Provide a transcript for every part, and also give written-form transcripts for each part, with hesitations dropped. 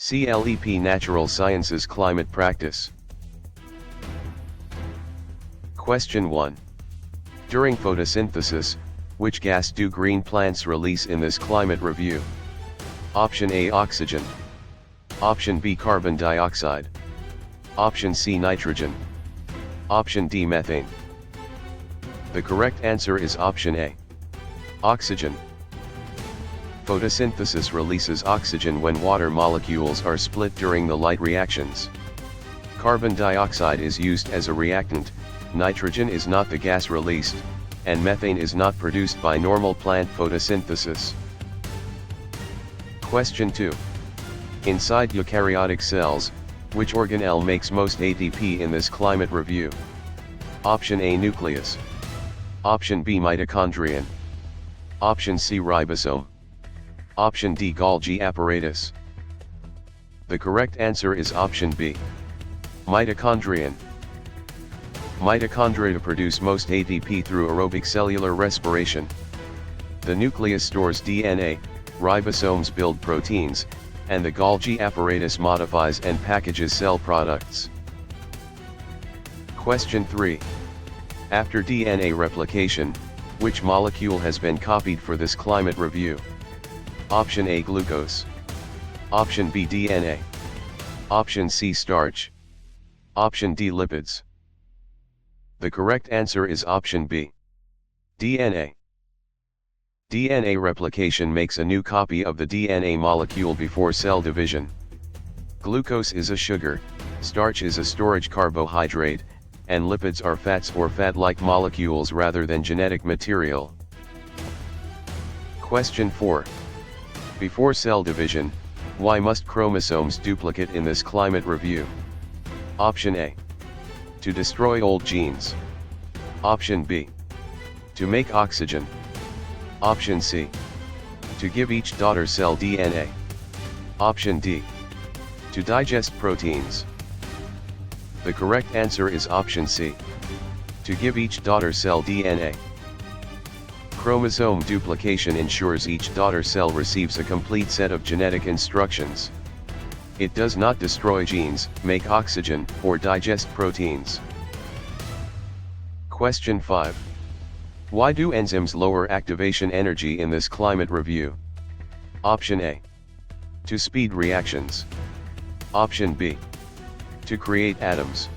CLEP Natural Sciences Climate Practice. Question 1. During photosynthesis, which gas do green plants release in this climate review? Option A, oxygen. Option B, carbon dioxide. Option C, nitrogen. Option D, methane. The correct answer is option A, oxygen. Photosynthesis releases oxygen when water molecules are split during the light reactions. Carbon dioxide is used as a reactant, nitrogen is not the gas released, and methane is not produced by normal plant photosynthesis. Question 2. Inside eukaryotic cells, which organelle makes most ATP in this climate review? Option A, nucleus. Option B, mitochondrion. Option C, ribosome. Option D, Golgi apparatus. The correct answer is option B, mitochondrion. Mitochondria produce most ATP through aerobic cellular respiration. The nucleus stores DNA, ribosomes build proteins, and the Golgi apparatus modifies and packages cell products. Question 3. After DNA replication, which molecule has been copied for this climate review? Option A, glucose. Option B, DNA. Option C, starch. Option D, lipids. The correct answer is option B, DNA. DNA replication makes a new copy of the DNA molecule before cell division. Glucose is a sugar, starch is a storage carbohydrate, and lipids are fats or fat-like molecules rather than genetic material. Question 4. Before cell division, why must chromosomes duplicate in this climate review? Option A, to destroy old genes. Option B, to make oxygen. Option C, to give each daughter cell DNA. Option D, to digest proteins. The correct answer is option C, to give each daughter cell DNA. Chromosome duplication ensures each daughter cell receives a complete set of genetic instructions. It does not destroy genes, make oxygen, or digest proteins. Question 5. Why do enzymes lower activation energy in this climate review? Option A, to speed reactions. Option B, to create atoms.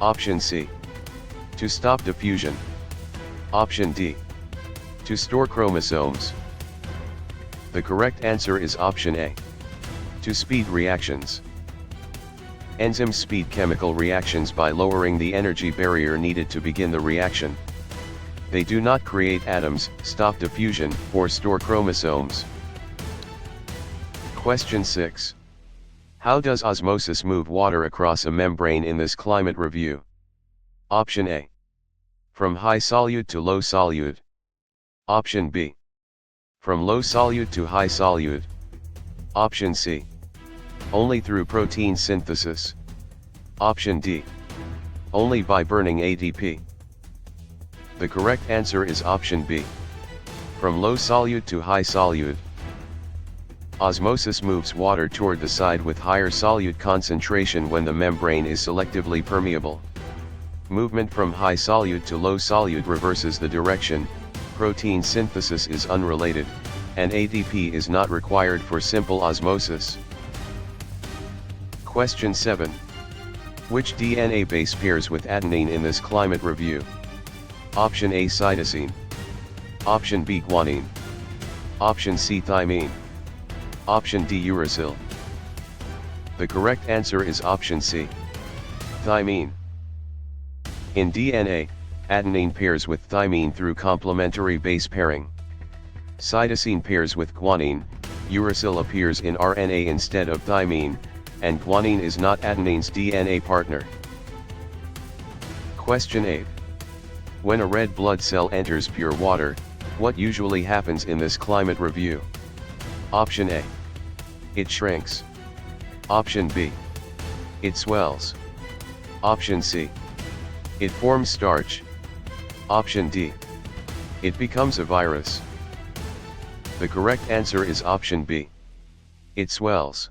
Option C, to stop diffusion. Option D, to store chromosomes. The correct answer is option A, to speed reactions. Enzymes speed chemical reactions by lowering the energy barrier needed to begin the reaction. They do not create atoms, stop diffusion, or store chromosomes. Question 6. How does osmosis move water across a membrane in this climate review? Option A, from high solute to low solute. Option B, from low solute to high solute. Option C, only through protein synthesis. Option D, only by burning ATP. The correct answer is option B, from low solute to high solute. Osmosis moves water toward the side with higher solute concentration when the membrane is selectively permeable. Movement from high solute to low solute reverses the direction. Protein synthesis is unrelated, and ATP is not required for simple osmosis. Question 7. Which DNA base pairs with adenine in this climate review? Option A, cytosine. Option B, guanine. Option C, thymine. Option D, uracil. The correct answer is option C, thymine. In DNA, adenine pairs with thymine through complementary base pairing. Cytosine pairs with guanine, uracil appears in RNA instead of thymine, and guanine is not adenine's DNA partner. Question 8. When a red blood cell enters pure water, what usually happens in this climate review? Option A, it shrinks. Option B, it swells. Option C, it forms starch. Option D, it becomes a virus. The correct answer is option B, it swells.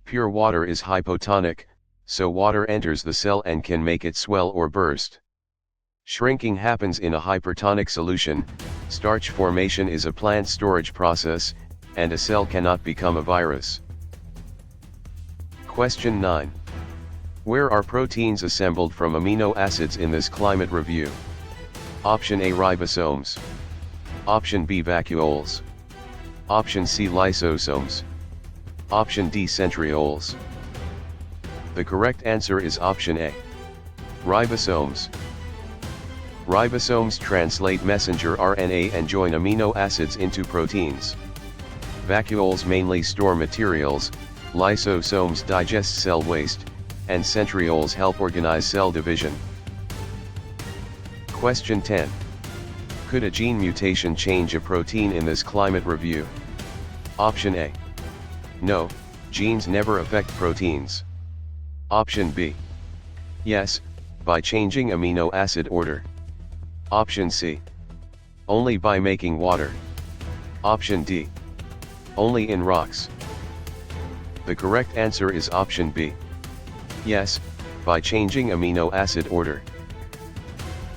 Pure water is hypotonic, so water enters the cell and can make it swell or burst. Shrinking happens in a hypertonic solution. Starch formation is a plant storage process, and a cell cannot become a virus. Question 9. Where are proteins assembled from amino acids in this climate review? Option A, ribosomes. Option B, vacuoles. Option C, lysosomes. Option D, centrioles. The correct answer is option A. Ribosomes. Ribosomes translate messenger RNA and join amino acids into proteins. Vacuoles mainly store materials, lysosomes digest cell waste, and centrioles help organize cell division. Question 10. Could a gene mutation change a protein in this climate review? Option A. No, genes never affect proteins. Option B. Yes, by changing amino acid order. Option C. Only by making water. Option D. Only in rocks. The correct answer is option B. Yes, by changing amino acid order.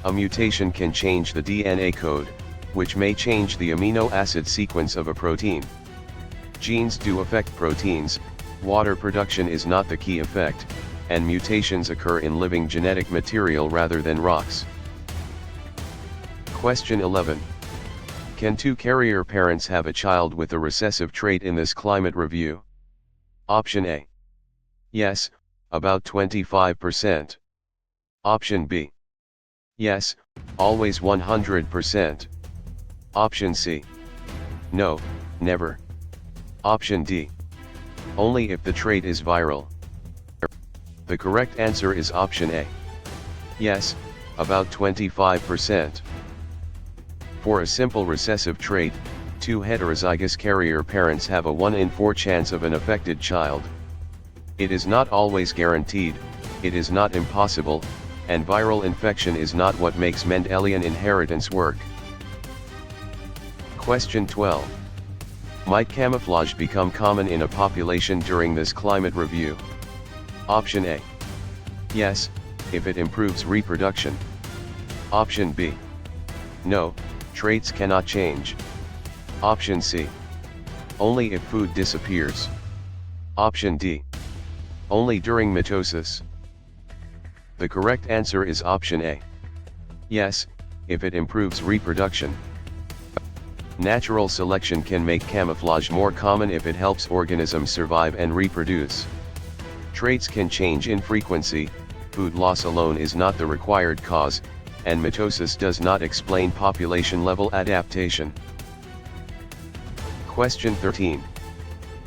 A mutation can change the DNA code, which may change the amino acid sequence of a protein. Genes do affect proteins, water production is not the key effect, and mutations occur in living genetic material rather than rocks. Question 11. Can two carrier parents have a child with a recessive trait in this climate review? Option A. Yes, about 25%. Option B. Yes, always 100%. Option C. No, never. Option D. Only if the trait is viral. The correct answer is option A. Yes, about 25%. For a simple recessive trait, two heterozygous carrier parents have a 1 in 4 chance of an affected child. It is not always guaranteed, it is not impossible, and viral infection is not what makes Mendelian inheritance work. Question 12. Might camouflage become common in a population during this climate review? Option A. Yes, if it improves reproduction. Option B. No, traits cannot change. Option C. Only if food disappears. Option D. Only during mitosis. The correct answer is option A. Yes, if it improves reproduction. Natural selection can make camouflage more common if it helps organisms survive and reproduce. Traits can change in frequency, food loss alone is not the required cause, and mitosis does not explain population-level adaptation. Question 13.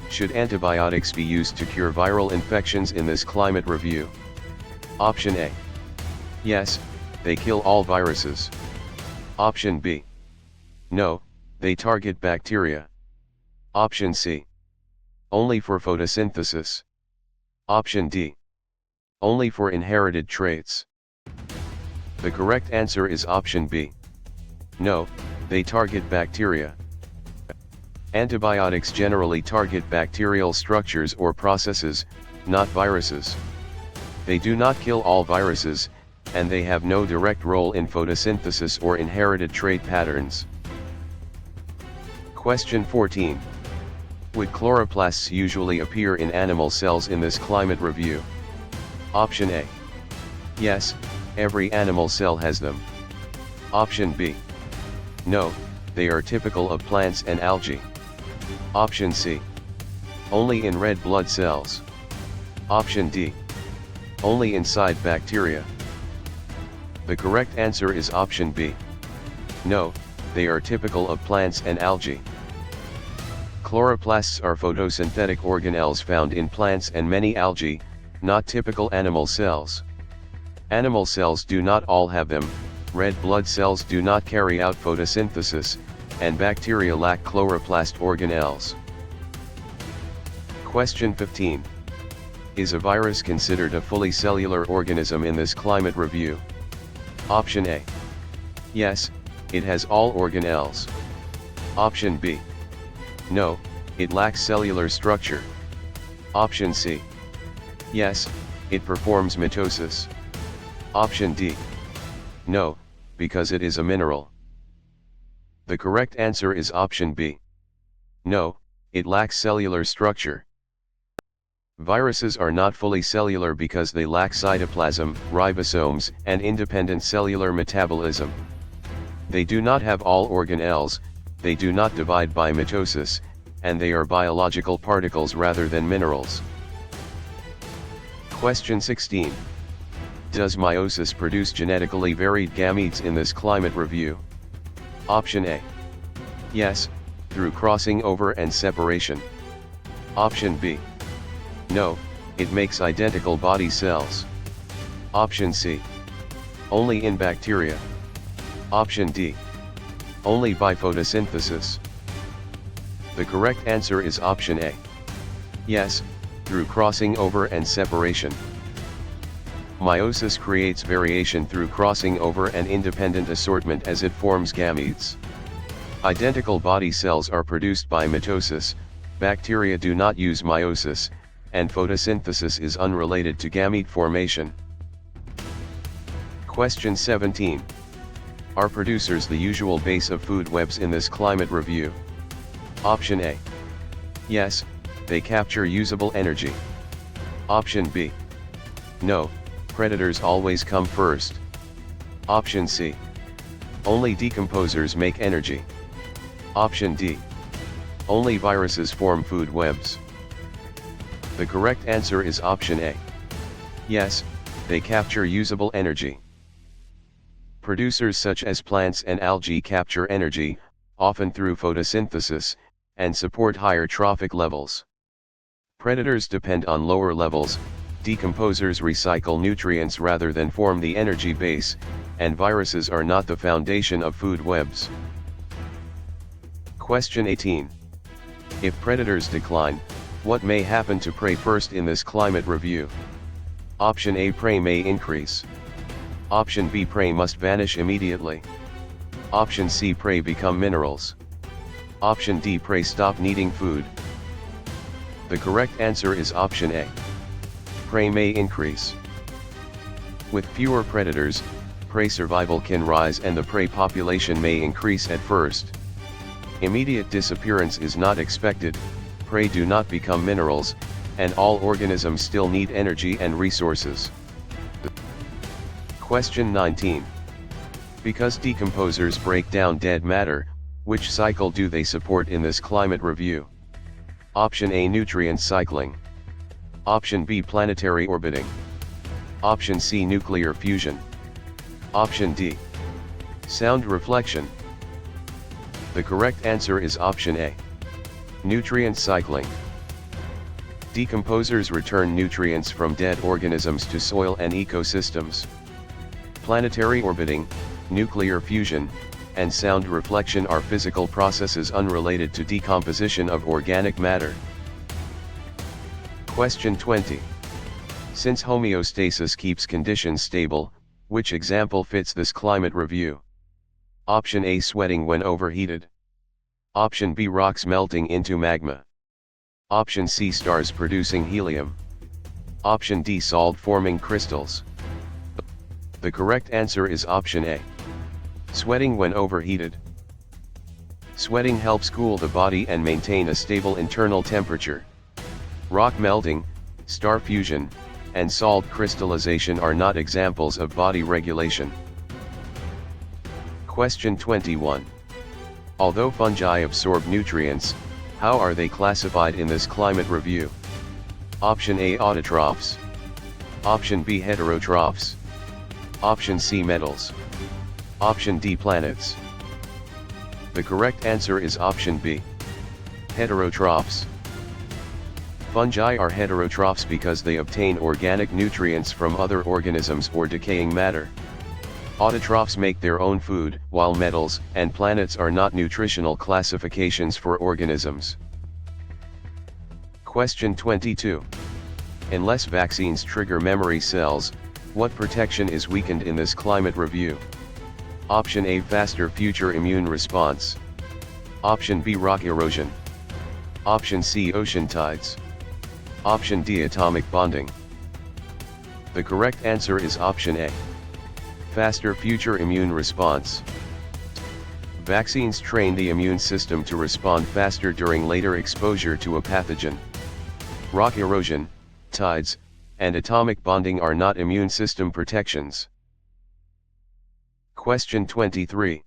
Should antibiotics be used to cure viral infections in this climate review? Option A. Yes, they kill all viruses. Option B. No, they target bacteria. Option C. Only for photosynthesis. Option D. Only for inherited traits. The correct answer is option B. No, they target bacteria. Antibiotics generally target bacterial structures or processes, not viruses. They do not kill all viruses, and they have no direct role in photosynthesis or inherited trait patterns. Question 14. Would chloroplasts usually appear in animal cells in this climate review? Option A. Yes, every animal cell has them. Option B. No, they are typical of plants and algae. Option C. Only in red blood cells. Option D. Only inside bacteria. The correct answer is option B. No, they are typical of plants and algae. Chloroplasts are photosynthetic organelles found in plants and many algae, not typical animal cells. Animal cells do not all have them, red blood cells do not carry out photosynthesis, and bacteria lack chloroplast organelles. Question 15. Is a virus considered a fully cellular organism in this climate review? Option A. Yes, it has all organelles. Option B. No, it lacks cellular structure. Option C. Yes, it performs mitosis. Option D. No, because it is a mineral. The correct answer is option B. No, it lacks cellular structure. Viruses are not fully cellular because they lack cytoplasm, ribosomes, and independent cellular metabolism. They do not have all organelles, they do not divide by mitosis, and they are biological particles rather than minerals. Question 16. Does meiosis produce genetically varied gametes in this climate review? Option A. Yes, through crossing over and separation. Option B. No, it makes identical body cells. Option C. Only in bacteria. Option D. Only by photosynthesis. The correct answer is option A. Yes, through crossing over and separation. Meiosis creates variation through crossing over and independent assortment as it forms gametes. Identical body cells are produced by mitosis, bacteria do not use meiosis, and photosynthesis is unrelated to gamete formation. Question 17. Are producers the usual base of food webs in this climate review? Option A. Yes, they capture usable energy. Option B. No, predators always come first. Option C. Only decomposers make energy. Option D. Only viruses form food webs. The correct answer is option A. Yes, they capture usable energy. Producers such as plants and algae capture energy, often through photosynthesis, and support higher trophic levels. Predators depend on lower levels, decomposers recycle nutrients rather than form the energy base, and viruses are not the foundation of food webs. Question 18. If predators decline, what may happen to prey first in this climate review? Option A. Prey may increase. Option B. Prey must vanish immediately. Option C. Prey become minerals. Option D. Prey stop needing food. The correct answer is option A. Prey may increase. With fewer predators, prey survival can rise and the prey population may increase at first. Immediate disappearance is not expected, prey do not become minerals, and all organisms still need energy and resources. Question 19. Because decomposers break down dead matter, which cycle do they support in this climate review? Option A. Nutrient cycling. Option B. Planetary orbiting. Option C. Nuclear fusion. Option D. Sound reflection. The correct answer is option A. Nutrient cycling. Decomposers return nutrients from dead organisms to soil and ecosystems. Planetary orbiting, nuclear fusion, and sound reflection are physical processes unrelated to decomposition of organic matter. Question 20. Since homeostasis keeps conditions stable, which example fits this climate review? Option A. Sweating when overheated. Option B. Rocks melting into magma. Option C. Stars producing helium. Option D. Salt forming crystals. The correct answer is option A. Sweating when overheated. Sweating helps cool the body and maintain a stable internal temperature. Rock melting, star fusion, and salt crystallization are not examples of body regulation. Question 21. Although fungi absorb nutrients, how are they classified in this climate review? Option A. Autotrophs. Option B. Heterotrophs. Option C. Metals. Option D. Planets. The correct answer is option B. Heterotrophs. Fungi are heterotrophs because they obtain organic nutrients from other organisms or decaying matter. Autotrophs make their own food, while metals and planets are not nutritional classifications for organisms. Question 22. Unless vaccines trigger memory cells, what protection is weakened in this climate review? Option A. Faster future immune response. Option B. Rock erosion. Option C. Ocean tides. Option D, atomic bonding. The correct answer is option A. Faster future immune response. Vaccines train the immune system to respond faster during later exposure to a pathogen. Rock erosion, tides, and atomic bonding are not immune system protections. Question 23.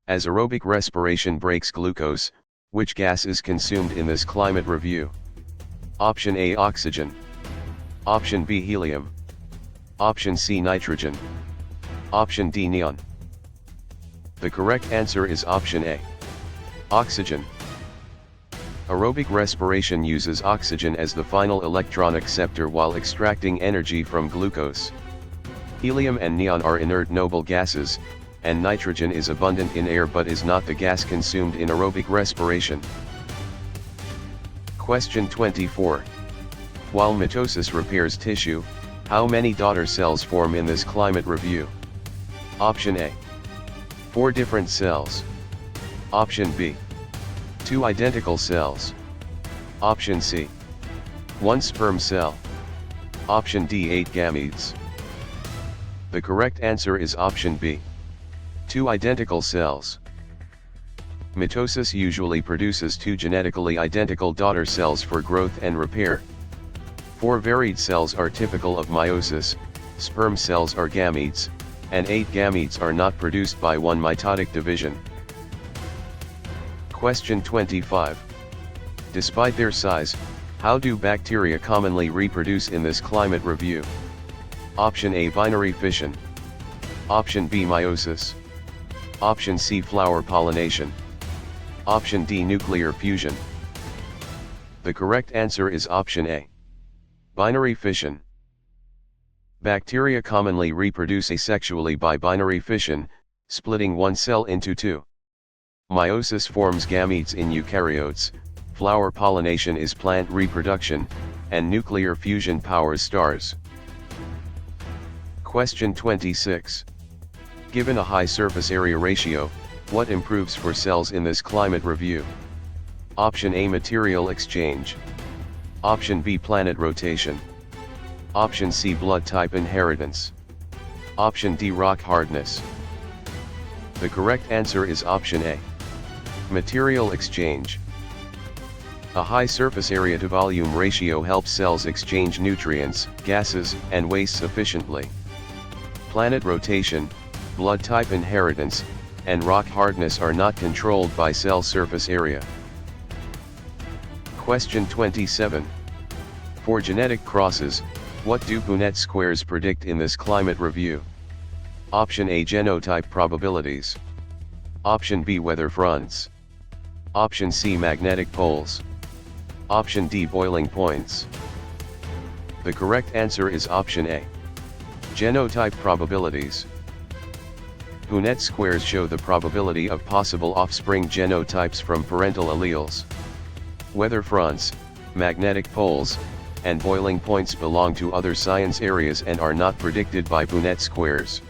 As aerobic respiration breaks glucose, which gas is consumed in this climate review? Option A, oxygen. Option B, helium. Option C, nitrogen. Option D, neon. The correct answer is option A. Oxygen. Aerobic respiration uses oxygen as the final electron acceptor while extracting energy from glucose. Helium and neon are inert noble gases, and nitrogen is abundant in air but is not the gas consumed in aerobic respiration. Question 24. While mitosis repairs tissue, how many daughter cells form in this climate review? Option A. 4 different cells. Option B. 2 identical cells. Option C. 1 sperm cell. Option D, 8 gametes. The correct answer is option B. 2 identical cells. Mitosis usually produces 2 genetically identical daughter cells for growth and repair. 4 varied cells are typical of meiosis, sperm cells are gametes, and 8 gametes are not produced by one mitotic division. Question 25. Despite their size, how do bacteria commonly reproduce in this climate review? Option A, binary fission. Option B, meiosis. Option C, flower pollination. Option D, nuclear fusion. The correct answer is option A. Binary fission. Bacteria commonly reproduce asexually by binary fission, splitting one cell into 2. Meiosis forms gametes in eukaryotes, flower pollination is plant reproduction, and nuclear fusion powers stars. Question 26. Given a high surface area ratio, what improves for cells in this climate review? Option A, material exchange. Option B, planet rotation. Option C, blood type inheritance. Option D, rock hardness. The correct answer is option A. Material exchange. A high surface area to volume ratio helps cells exchange nutrients, gases, and wastes efficiently. Planet rotation, blood type inheritance, and rock hardness are not controlled by cell surface area. Question 27. For genetic crosses, what do Punnett squares predict in this climate review? Option A, genotype probabilities. Option B, weather fronts. Option C, magnetic poles. Option D, boiling points. The correct answer is option A. Genotype probabilities. Punnett squares show the probability of possible offspring genotypes from parental alleles. Weather fronts, magnetic poles, and boiling points belong to other science areas and are not predicted by Punnett squares.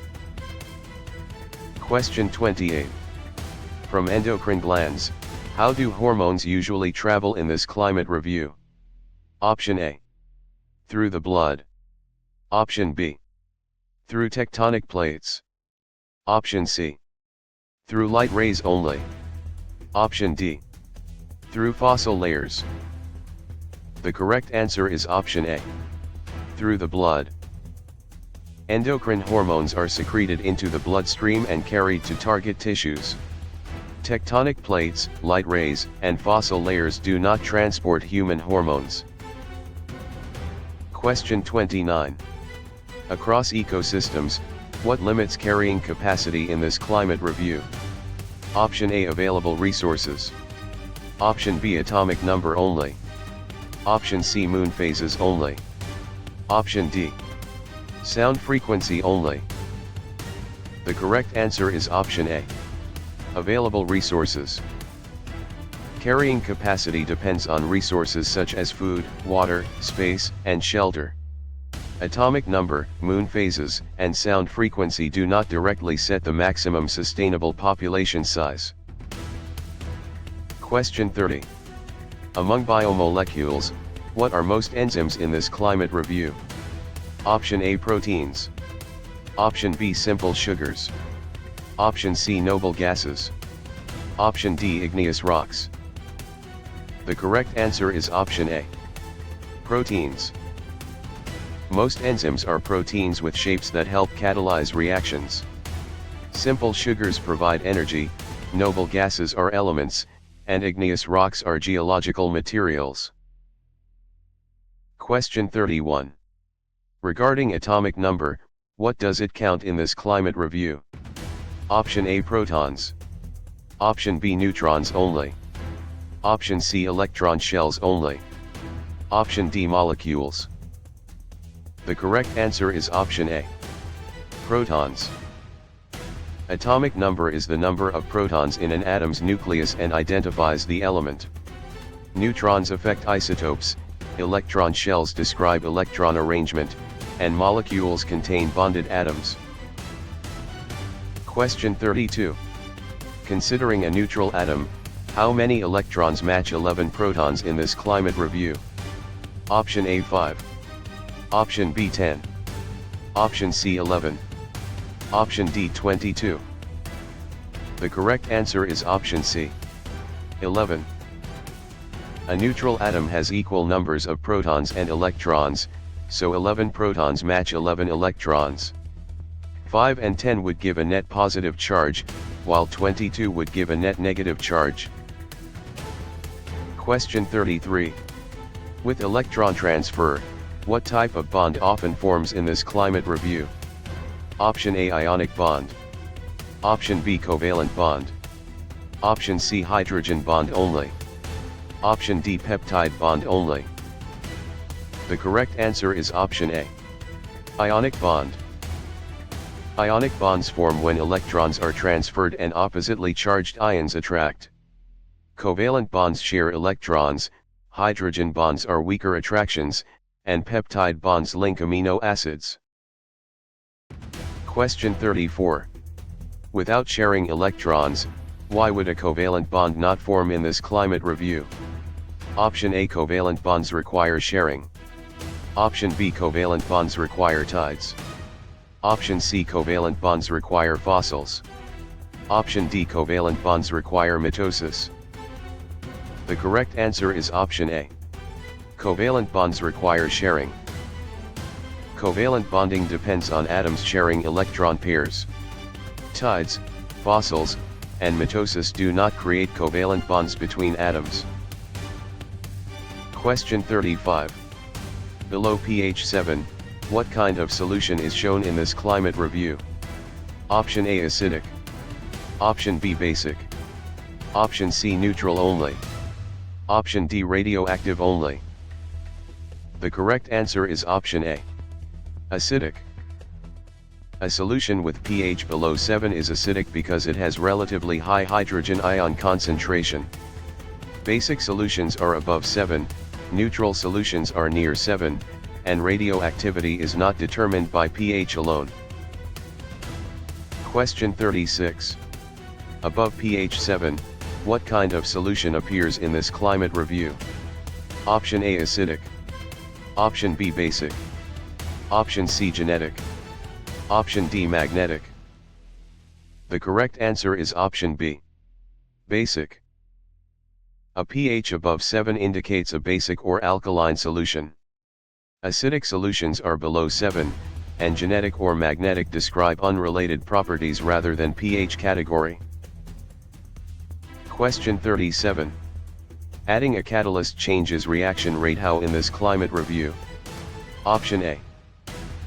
Question 28. From endocrine glands, how do hormones usually travel in this climate review? Option A. Through the blood. Option B. Through tectonic plates. Option C. Through light rays only. Option D. Through fossil layers. The correct answer is option A. Through the blood. Endocrine hormones are secreted into the bloodstream and carried to target tissues. Tectonic plates, light rays, and fossil layers do not transport human hormones. Question 29. Across ecosystems, what limits carrying capacity in this climate review? Option A, available resources. Option B, atomic number only. Option C, moon phases only. Option D, sound frequency only. The correct answer is option A. Available resources. Carrying capacity depends on resources such as food, water, space, and shelter. Atomic number, moon phases, and sound frequency do not directly set the maximum sustainable population size. Question 30. Among biomolecules, What are most enzymes in this climate review? Option A, proteins. Option B, simple sugars. Option C, noble gases. Option D, igneous rocks. The correct answer is option A. Proteins. Most enzymes are proteins with shapes that help catalyze reactions. Simple sugars provide energy, noble gases are elements, and igneous rocks are geological materials. Question 31. Regarding atomic number, what does it count in this climate review? Option A, protons. Option B, neutrons only. Option C, electron shells only. Option D, molecules. The correct answer is option A. Protons. Atomic number is the number of protons in an atom's nucleus and identifies the element. Neutrons affect isotopes, electron shells describe electron arrangement, and molecules contain bonded atoms. Question 32. Considering a neutral atom, how many electrons match 11 protons in this climate review? Option A, 5. Option B, 10. Option C, 11. Option D, 22. The correct answer is option C, 11. A neutral atom has equal numbers of protons and electrons, so 11 protons match 11 electrons. 5 and 10 would give a net positive charge, while 22 would give a net negative charge. Question 33. With electron transfer, what type of bond often forms in this climate review? Option A, ionic bond. Option B, covalent bond. Option C, hydrogen bond only. Option D, peptide bond only. The correct answer is option A, ionic bond. Ionic bonds form when electrons are transferred and oppositely charged ions attract. Covalent bonds share electrons, hydrogen bonds are weaker attractions, and peptide bonds link amino acids. Question 34. Without sharing electrons, why would a covalent bond not form in this climate review? Option A, covalent bonds require sharing. Option B, covalent bonds require tides. Option C, covalent bonds require fossils. Option D, covalent bonds require mitosis. The correct answer is option A. Covalent bonds require sharing. Covalent bonding depends on atoms sharing electron pairs. Tides, fossils, and mitosis do not create covalent bonds between atoms. Question 35. Below pH 7, what kind of solution is shown in this climate review? Option A, acidic. Option B, basic. Option C, neutral only. Option D, radioactive only. The correct answer is option A, acidic. A solution with pH below 7 is acidic because it has relatively high hydrogen ion concentration. Basic solutions are above 7, neutral solutions are near 7, and radioactivity is not determined by pH alone. Question 36. Above pH 7, what kind of solution appears in this climate review? Option A, acidic. Option B, basic. Option C, genetic. Option D, magnetic. The correct answer is option B, basic. A pH above 7 indicates a basic or alkaline solution. Acidic solutions are below 7, and genetic or magnetic describe unrelated properties rather than pH category. Question 37. Adding a catalyst changes reaction rate how in this climate review? Option A.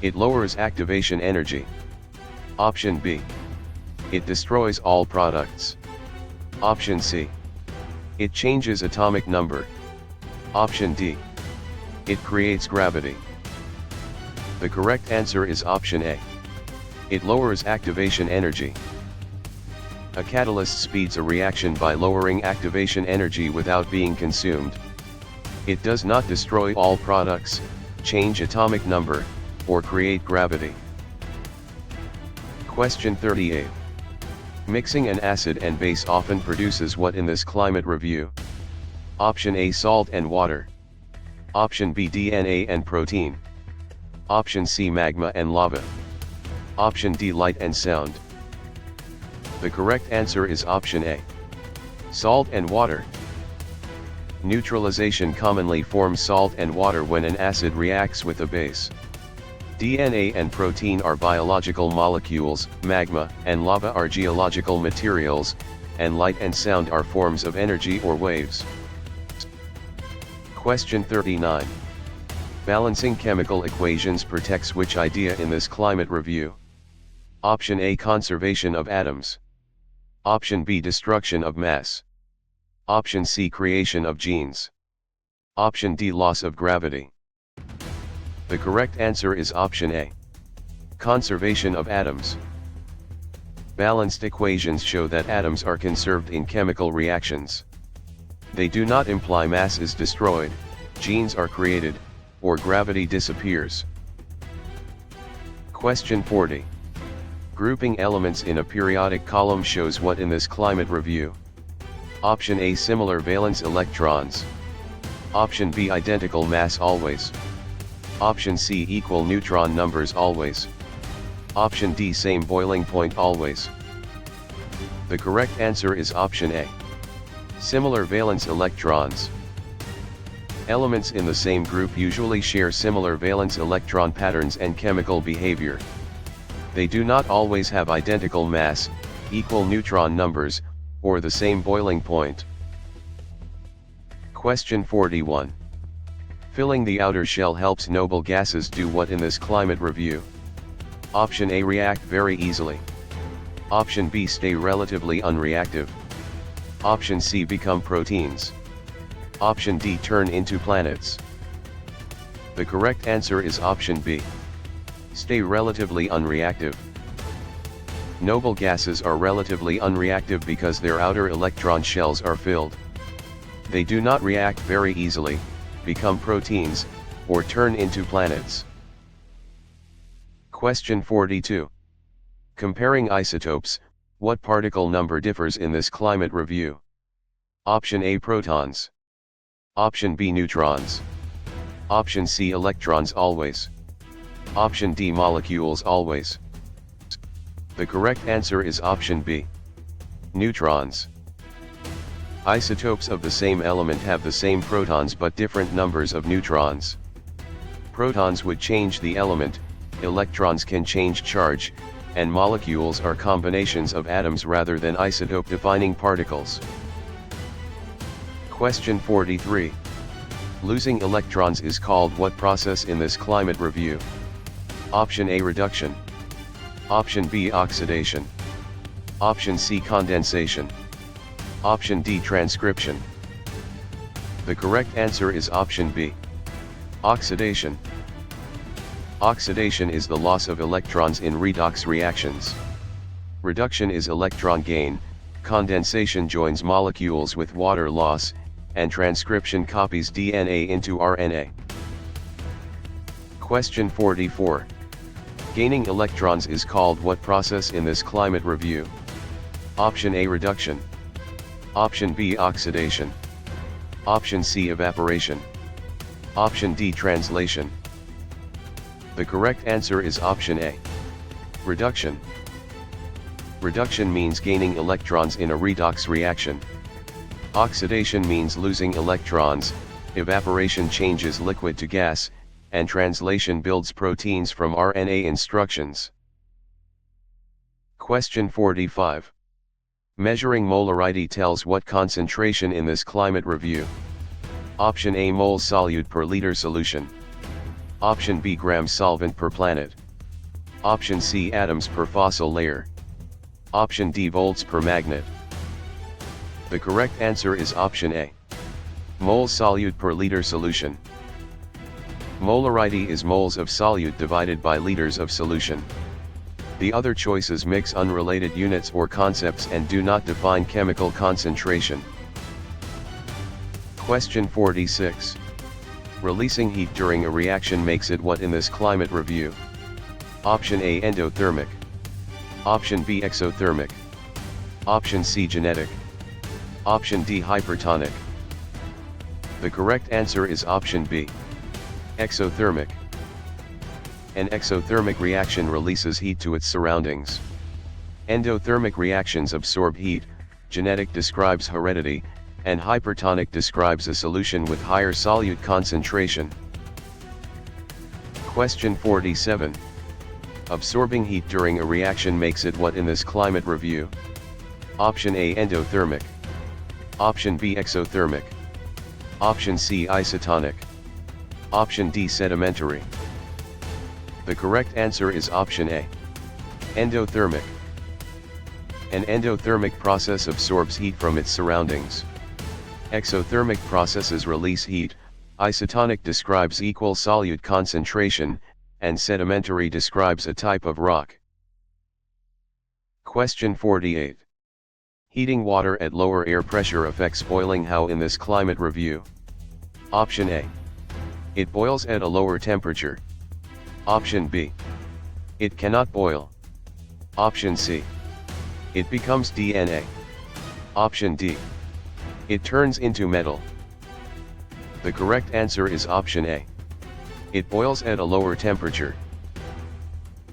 It lowers activation energy. Option B. It destroys all products. Option C. It changes atomic number. Option D. It creates gravity. The correct answer is option A. It lowers activation energy. A catalyst speeds a reaction by lowering activation energy without being consumed. It does not destroy all products, change atomic number, or create gravity. Question 38. Mixing an acid and base often produces what in this climate review? Option A, salt and water. Option B DNA and protein. Option C magma and lava. Option D light and sound. The correct answer is option A. Salt and water. Neutralization commonly forms salt and water when an acid reacts with a base. DNA and protein are biological molecules, magma and lava are geological materials, and light and sound are forms of energy or waves. Question 39. Balancing chemical equations protects which idea in this climate review? Option A conservation of atoms. Option B destruction of mass. Option C creation of genes. Option D loss of gravity. The correct answer is option A. Conservation of atoms. Balanced equations show that atoms are conserved in chemical reactions. They do not imply mass is destroyed, genes are created, or gravity disappears. Question 40. Grouping elements in a periodic column shows what in this climate review? Option A similar valence electrons. Option B identical mass always. Option C equal neutron numbers always. Option D same boiling point always. The correct answer is option A. Similar valence electrons. Elements in the same group usually share similar valence electron patterns and chemical behavior. They do not always have identical mass, equal neutron numbers, or the same boiling point. Question 41. Filling the outer shell helps noble gases do what in this climate review? Option A react very easily. Option B stay relatively unreactive. Option C become proteins. Option D turn into planets. The correct answer is option B. Stay relatively unreactive. Noble gases are relatively unreactive because their outer electron shells are filled. They do not react very easily, become proteins, or turn into planets. Question 42. Comparing isotopes, what particle number differs in this climate review? Option A protons. Option B neutrons. Option C electrons always. Option D molecules always. The correct answer is option B. Neutrons. Isotopes of the same element have the same protons but different numbers of neutrons. Protons would change the element, electrons can change charge, and molecules are combinations of atoms rather than isotope-defining particles. Question 43. Losing electrons is called what process in this climate review? Option A reduction. Option B oxidation. Option C condensation. Option D transcription. The correct answer is option B. Oxidation. Oxidation is the loss of electrons in redox reactions. Reduction is electron gain, condensation joins molecules with water loss, and transcription copies DNA into RNA. Question 44. Gaining electrons is called what process in this climate review? Option A reduction. Option B oxidation. Option C evaporation. Option D translation. The correct answer is option A. Reduction. Reduction means gaining electrons in a redox reaction. Oxidation means losing electrons, evaporation changes liquid to gas, and translation builds proteins from RNA instructions. Question 45. Measuring molarity tells what concentration in this climate review? Option A moles solute per liter solution. Option B grams solvent per planet. Option C atoms per fossil layer. Option D volts per magnet. The correct answer is option A. Moles solute per liter solution. Molarity is moles of solute divided by liters of solution. The other choices mix unrelated units or concepts and do not define chemical concentration. Question 46. Releasing heat during a reaction makes it what in this climate review? Option A endothermic. Option B exothermic. Option C genetic. Option D hypertonic. The correct answer is option B. Exothermic. An exothermic reaction releases heat to its surroundings. Endothermic reactions absorb heat, genetic describes heredity, and hypertonic describes a solution with higher solute concentration. Question 47. Absorbing heat during a reaction makes it what in this climate review? Option A endothermic. Option B exothermic. Option C isotonic. Option D sedimentary. The correct answer is option A. Endothermic. An endothermic process absorbs heat from its surroundings. Exothermic processes release heat, isotonic describes equal solute concentration, and sedimentary describes a type of rock. Question 48. Heating water at lower air pressure affects boiling how in this climate review? Option A. It boils at a lower temperature. Option B. It cannot boil. Option C. It becomes DNA. Option D. It turns into metal. The correct answer is option A. It boils at a lower temperature.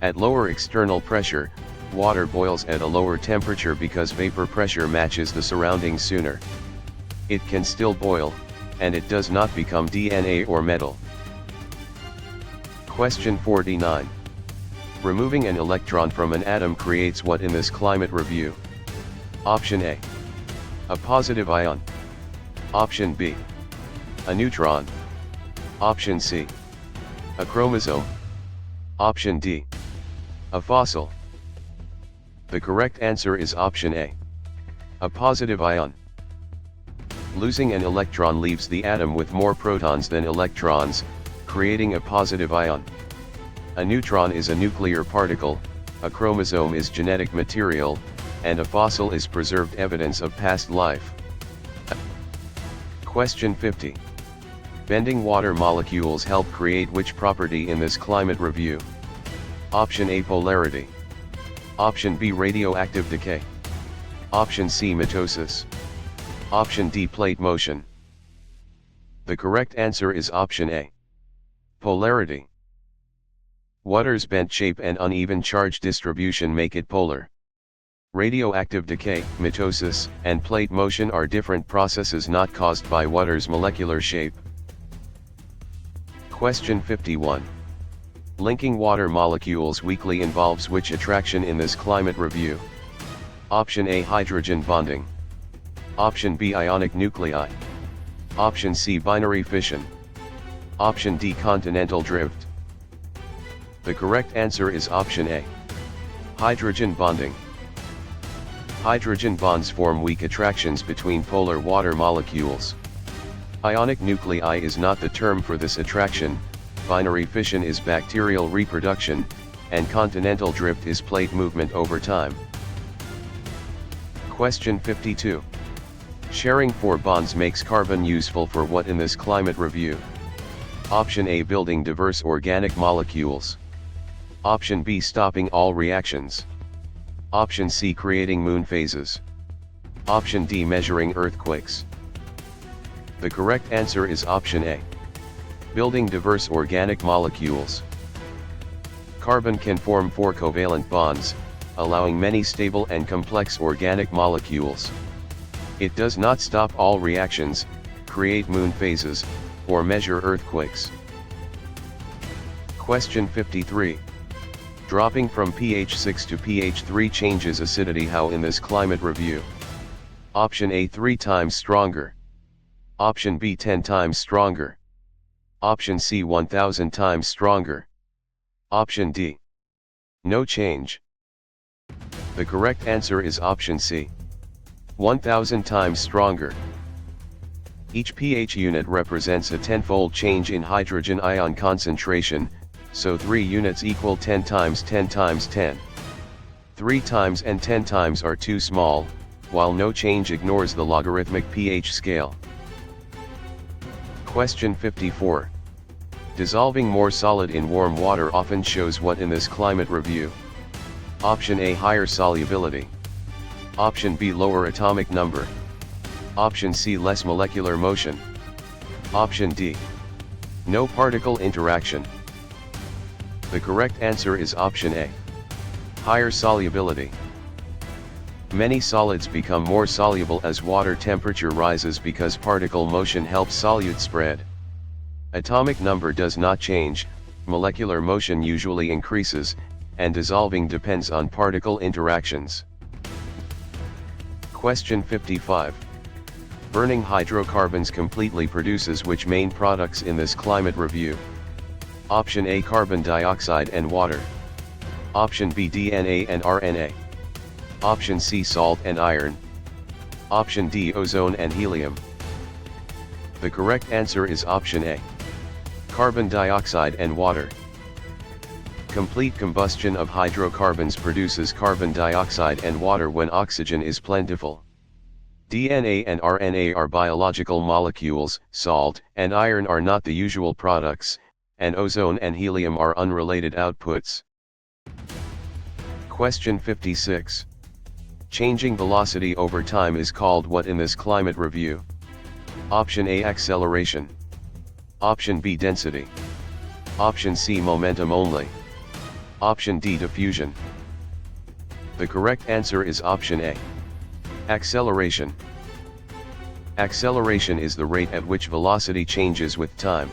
At lower external pressure, water boils at a lower temperature because vapor pressure matches the surroundings sooner. It can still boil, and it does not become DNA or metal. Question 49. Removing an electron from an atom creates what in this climate review? Option A. A positive ion. Option B. A neutron. Option C. A chromosome. Option D. A fossil. The correct answer is option A. A positive ion. Losing an electron leaves the atom with more protons than electrons, creating a positive ion. A neutron is a nuclear particle, a chromosome is genetic material, and a fossil is preserved evidence of past life. Question 50. Bending water molecules help create which property in this climate review? Option A polarity. Option B radioactive decay. Option C mitosis. Option D plate motion. The correct answer is option A. Polarity. Water's bent shape and uneven charge distribution make it polar. Radioactive decay, mitosis, and plate motion are different processes not caused by water's molecular shape. Question 51. Linking water molecules weakly involves which attraction in this climate review? Option A hydrogen bonding. Option B ionic nuclei. Option C binary fission. Option D continental drift. The correct answer is option A. Hydrogen bonding. Hydrogen bonds form weak attractions between polar water molecules. Ionic nuclei is not the term for this attraction, binary fission is bacterial reproduction, and continental drift is plate movement over time. Question 52. Sharing 4 bonds makes carbon useful for what in this climate review? Option A building diverse organic molecules. Option B stopping all reactions. Option C creating moon phases. Option D measuring earthquakes. The correct answer is option A. Building diverse organic molecules. Carbon can form 4 covalent bonds, allowing many stable and complex organic molecules. It does not stop all reactions, create moon phases, or measure earthquakes. Question 53. Dropping from pH 6 to pH 3 changes acidity how in this climate review? Option A 3 times stronger. Option B 10 times stronger. Option C 1000 times stronger. Option D. No change. The correct answer is option C. 1000 times stronger. Each pH unit represents a 10-fold change in hydrogen ion concentration, so 3 units equal 10 times 10 times 10. 3 times and 10 times are too small, while no change ignores the logarithmic pH scale. Question 54. Dissolving more solid in warm water often shows what in this climate review? Option A higher solubility. Option B lower atomic number. Option C less molecular motion. Option D. No particle interaction. The correct answer is option A. Higher solubility. Many solids become more soluble as water temperature rises because particle motion helps solute spread. Atomic number does not change, molecular motion usually increases, and dissolving depends on particle interactions. Question 55. Burning hydrocarbons completely produces which main products in this climate review? Option A, carbon dioxide and water. Option B, DNA and RNA. Option C, salt and iron. Option D, ozone and helium. The correct answer is option A. Carbon dioxide and water. Complete combustion of hydrocarbons produces carbon dioxide and water when oxygen is plentiful. DNA and RNA are biological molecules, salt and iron are not the usual products, and ozone and helium are unrelated outputs. Question 56. Changing velocity over time is called what in this climate review? Option A, acceleration. Option B, density. Option C, momentum only. Option D, diffusion. The correct answer is option A. Acceleration. Acceleration is the rate at which velocity changes with time.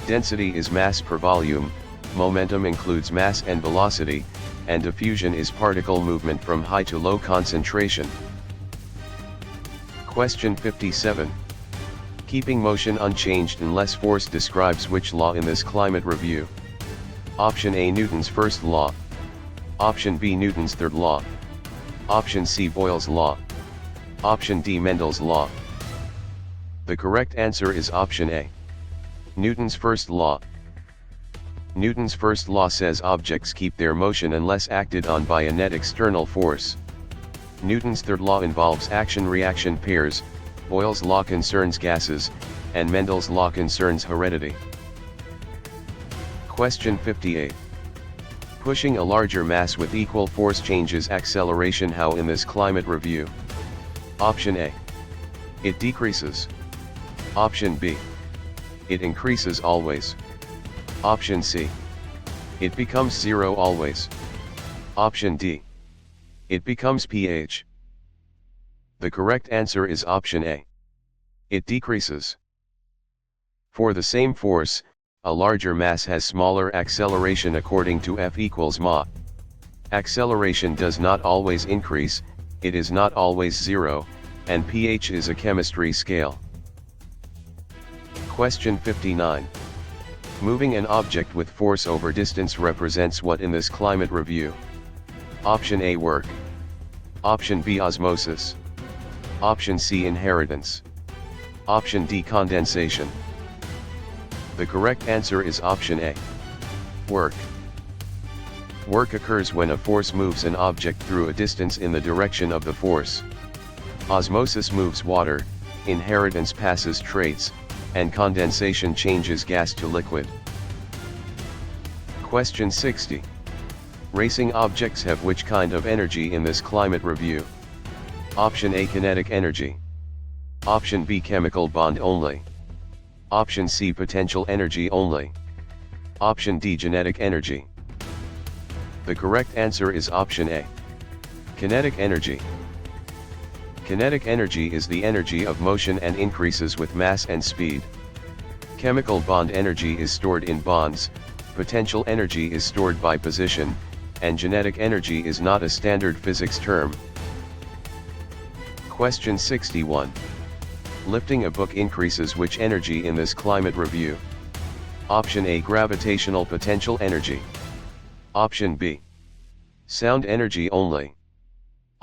Density is mass per volume, momentum includes mass and velocity, and diffusion is particle movement from high to low concentration. Question 57. Keeping motion unchanged unless force describes which law in this climate review? Option A, Newton's first law. Option B, Newton's third law. Option C, Boyle's law. Option D, Mendel's law. The correct answer is option A. Newton's first law. Newton's first law says objects keep their motion unless acted on by a net external force. Newton's third law involves action-reaction pairs, Boyle's law concerns gases, and Mendel's law concerns heredity. Question 58. Pushing a larger mass with equal force changes acceleration how in this climate review? Option A. It decreases. Option B. It increases always. Option C. It becomes zero always. Option D. It becomes pH. The correct answer is option A. It decreases. For the same force, a larger mass has smaller acceleration according to F equals ma. Acceleration does not always increase, it is not always zero, and pH is a chemistry scale. Question 59. Moving an object with force over distance represents what in this climate review? Option A, work. Option B, osmosis. Option C, inheritance. Option D, condensation. The correct answer is option A. Work. Work occurs when a force moves an object through a distance in the direction of the force. Osmosis moves water, inheritance passes traits, and condensation changes gas to liquid. Question 60. Racing objects have which kind of energy in this climate review? Option A, kinetic energy. Option B, chemical bond only. Option C, potential energy only. Option D, genetic energy. The correct answer is option A. Kinetic energy. Kinetic energy is the energy of motion and increases with mass and speed. Chemical bond energy is stored in bonds, potential energy is stored by position, and genetic energy is not a standard physics term. Question 61. Lifting a book increases which energy in this climate review? Option A, gravitational potential energy. Option B, sound energy only.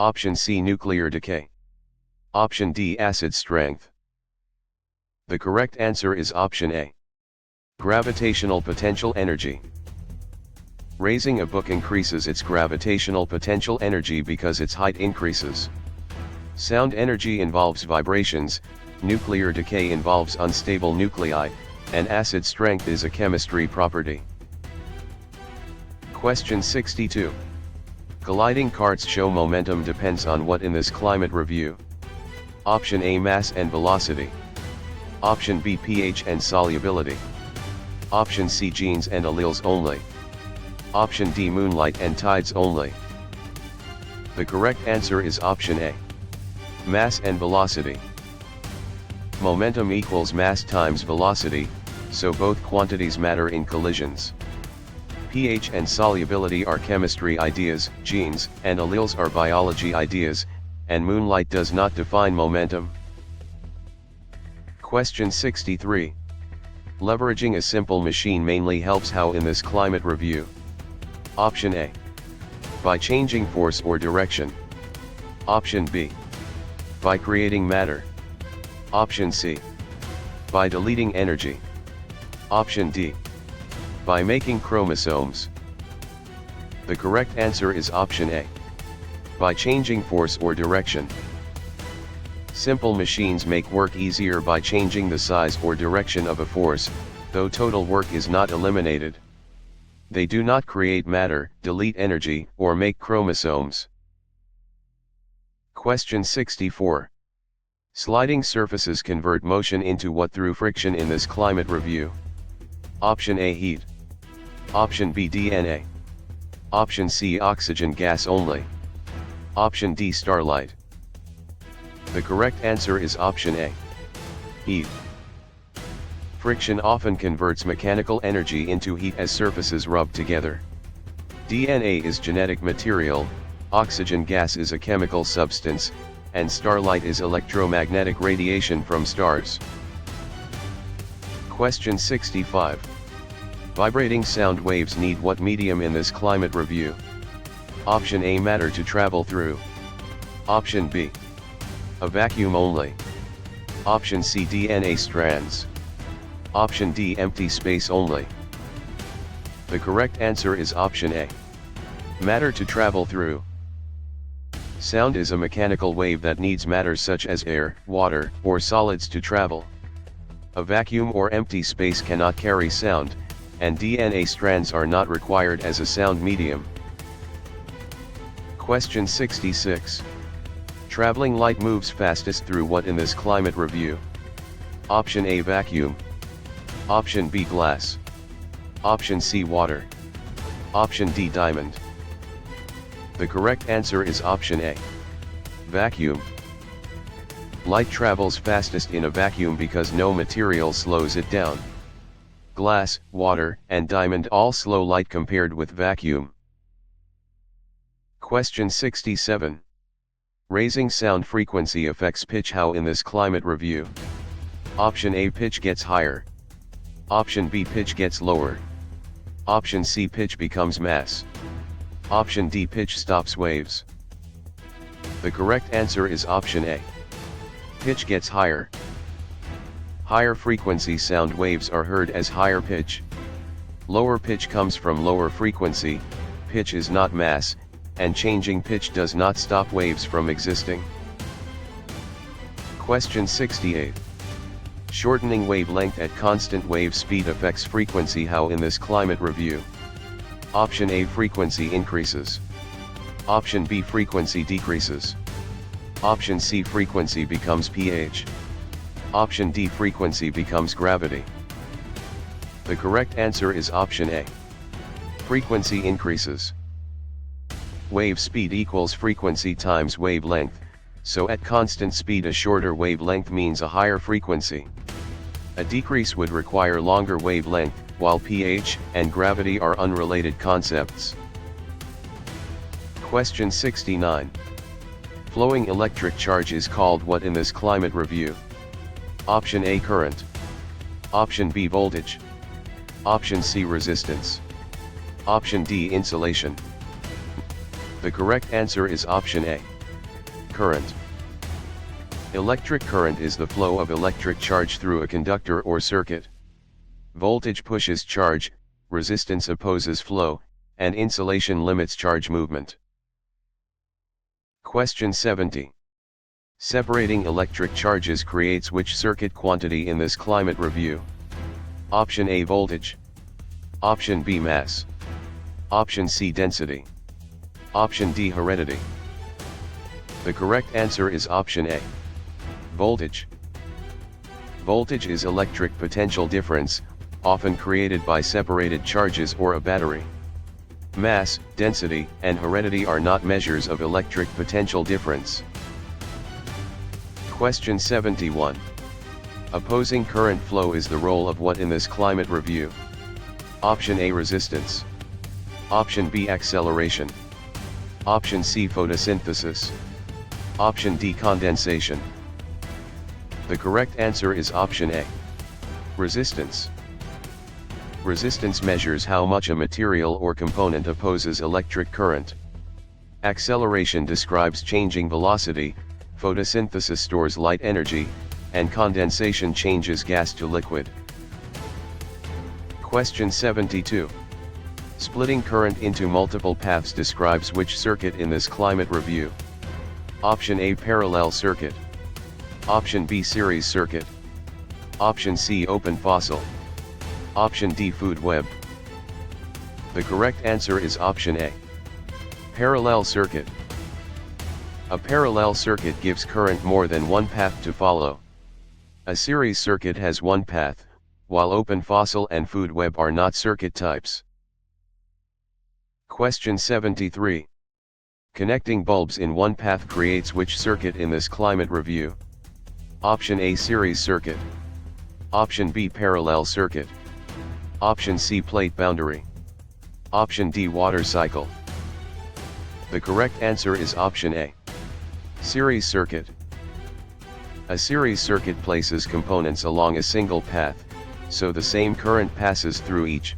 Option C, nuclear decay. Option D, acid strength. The correct answer is option A. Gravitational potential energy. Raising a book increases its gravitational potential energy because its height increases. Sound energy involves vibrations, nuclear decay involves unstable nuclei, and acid strength is a chemistry property. Question 62. Colliding carts show momentum depends on what in this climate review? Option A, mass and velocity. Option B, pH and solubility. Option C, genes and alleles only. Option D, moonlight and tides only. The correct answer is option A. Mass and velocity. Momentum equals mass times velocity, so both quantities matter in collisions. pH and solubility are chemistry ideas, genes and alleles are biology ideas, and moonlight does not define momentum. Question 63. Leveraging a simple machine mainly helps how in this climate review? Option A. By changing force or direction. Option B. By creating matter. Option C. By deleting energy. Option D. By making chromosomes. The correct answer is option A. By changing force or direction. Simple machines make work easier by changing the size or direction of a force, though total work is not eliminated. They do not create matter, delete energy, or make chromosomes. Question 64. Sliding surfaces convert motion into what through friction in this climate review? Option A, heat. Option B, DNA. Option C, oxygen gas only. Option D, starlight. The correct answer is option A. Heat. Friction often converts mechanical energy into heat as surfaces rub together. DNA is genetic material, oxygen gas is a chemical substance, and starlight is electromagnetic radiation from stars. Question 65. Vibrating sound waves need what medium in this climate review? Option A, matter to travel through. Option B. A vacuum only. Option C, DNA strands. Option D, empty space only. The correct answer is option A. Matter to travel through. Sound is a mechanical wave that needs matter such as air, water, or solids to travel. A vacuum or empty space cannot carry sound, and DNA strands are not required as a sound medium. Question 66. Traveling light moves fastest through what in this climate review? Option A, vacuum. Option B, glass. Option C, water. Option D, diamond. The correct answer is option A. Vacuum. Light travels fastest in a vacuum because no material slows it down. Glass, water, and diamond all slow light compared with vacuum. Question 67. Raising sound frequency affects pitch how in this climate review? Option A, pitch gets higher. Option B, pitch gets lower. Option C, pitch becomes mass. Option D, pitch stops waves. The correct answer is option A. Pitch gets higher. Higher frequency sound waves are heard as higher pitch. Lower pitch comes from lower frequency, pitch is not mass, and changing pitch does not stop waves from existing. Question 68. Shortening wavelength at constant wave speed affects frequency how in this climate review? Option A, frequency increases. Option B, frequency decreases. Option C, frequency becomes pH. Option D, frequency becomes gravity. The correct answer is option A. Frequency increases. Wave speed equals frequency times wavelength, so at constant speed a shorter wavelength means a higher frequency. A decrease would require longer wavelength, while pH and gravity are unrelated concepts. Question 69. Flowing electric charge is called what in this climate review? Option A, current. Option B, voltage. Option C, resistance. Option D, insulation. The correct answer is option A. Current. Electric current is the flow of electric charge through a conductor or circuit. Voltage pushes charge, resistance opposes flow, and insulation limits charge movement. Question 70. Separating electric charges creates which circuit quantity in this climate review? Option A, voltage. Option B, mass. Option C, density. Option D, heredity. The correct answer is option A. Voltage. Voltage is electric potential difference, often created by separated charges or a battery. Mass, density, and heredity are not measures of electric potential difference. Question 71. Opposing current flow is the role of what in this climate review? Option A, resistance. Option B, acceleration. Option C, photosynthesis. Option D, condensation. The correct answer is option A. Resistance. Resistance measures how much a material or component opposes electric current. Acceleration describes changing velocity, photosynthesis stores light energy, and condensation changes gas to liquid. Question 72. Splitting current into multiple paths describes which circuit in this climate review? Option A, parallel circuit. Option B, series circuit. Option C, open fossil. Option D, food web. The correct answer is option A. Parallel circuit. A parallel circuit gives current more than one path to follow. A series circuit has one path, while open fossil and food web are not circuit types. Question 73. Connecting bulbs in one path creates which circuit in this climate review? Option A, series circuit. Option B, parallel circuit. Option C, plate boundary. Option D, water cycle. The correct answer is option A. Series circuit. A series circuit places components along a single path, so the same current passes through each.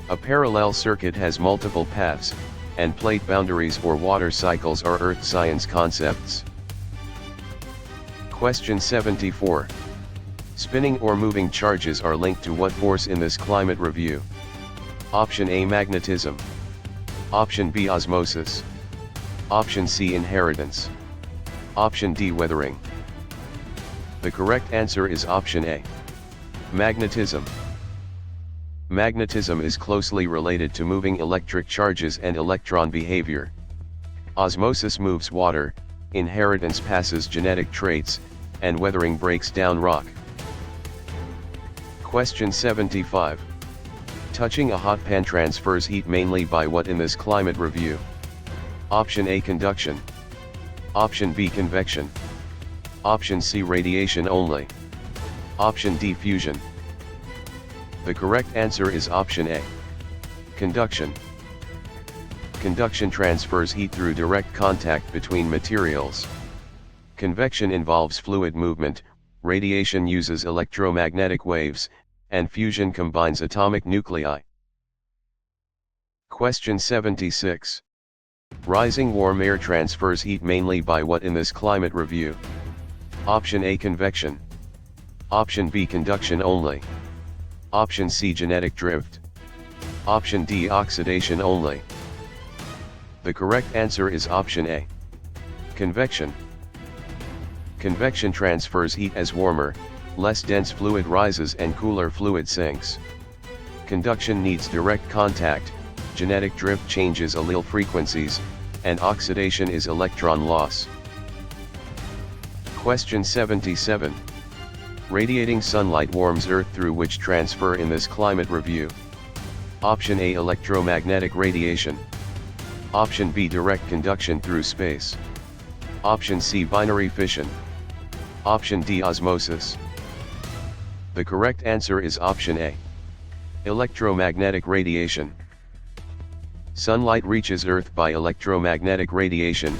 A parallel circuit has multiple paths, and plate boundaries or water cycles are earth science concepts. Question 74. Spinning or moving charges are linked to what force in this climate review? Option A, magnetism. Option B, osmosis. Option C, inheritance. Option D, weathering. The correct answer is option A. Magnetism. Magnetism is closely related to moving electric charges and electron behavior. Osmosis moves water, inheritance passes genetic traits, and weathering breaks down rock. Question 75. Touching a hot pan transfers heat mainly by what in this climate review? Option A, conduction. Option B, convection. Option C, radiation only. Option D, fusion. The correct answer is option A. Conduction. Conduction transfers heat through direct contact between materials. Convection involves fluid movement, radiation uses electromagnetic waves, and fusion combines atomic nuclei. Question 76. Rising warm air transfers heat mainly by what in this climate review? Option A, convection. Option B, conduction only. Option C, genetic drift. Option D, oxidation only. The correct answer is option A. Convection. Convection transfers heat as warmer, less dense fluid rises and cooler fluid sinks. Conduction needs direct contact, genetic drift changes allele frequencies, and oxidation is electron loss. Question 77. Radiating sunlight warms Earth through which transfer in this climate review? Option A, electromagnetic radiation. Option B, direct conduction through space. Option C, binary fission. Option D, osmosis. The correct answer is option A. Electromagnetic radiation. Sunlight reaches Earth by electromagnetic radiation,